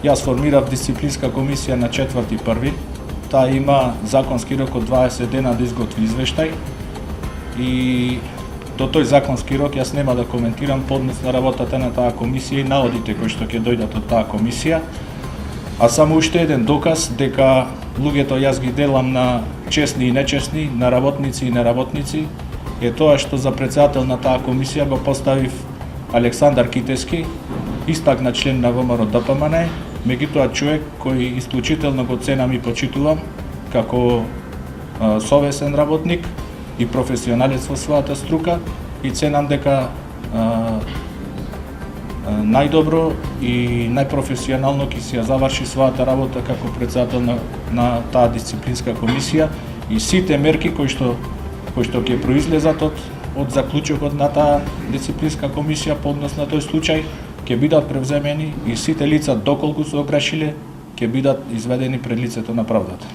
Јас формирав дисциплинска комисија на 4.1. Таа има законски рок од 20 дена да изготви извештај и до тој законски рок јас нема да коментирам поднос на работата на таа комисија и наодите кои што ќе дојдат од таа комисија. А само уште еден доказ дека луѓето јас ги делам на честни и нечестни, на работници и неработници, е тоа што за председател на таа комисија го поставив Александар Китески, истакнат член на ВМРО ДПМН, меѓутоа човек кој исклучително го ценам и почитувам како совесен работник и професионалец во својата струка и ценам дека најдобро и најпрофесионално ќе си ја заврши својата работа како председател на таа дисциплинска комисија и сите мерки кои што ќе произлезат од заклучокот на таа дисциплинска комисија по однос на тој случај ќе бидат превземени и сите лица доколку се огрешиле ќе бидат изведени пред лицето на правдата.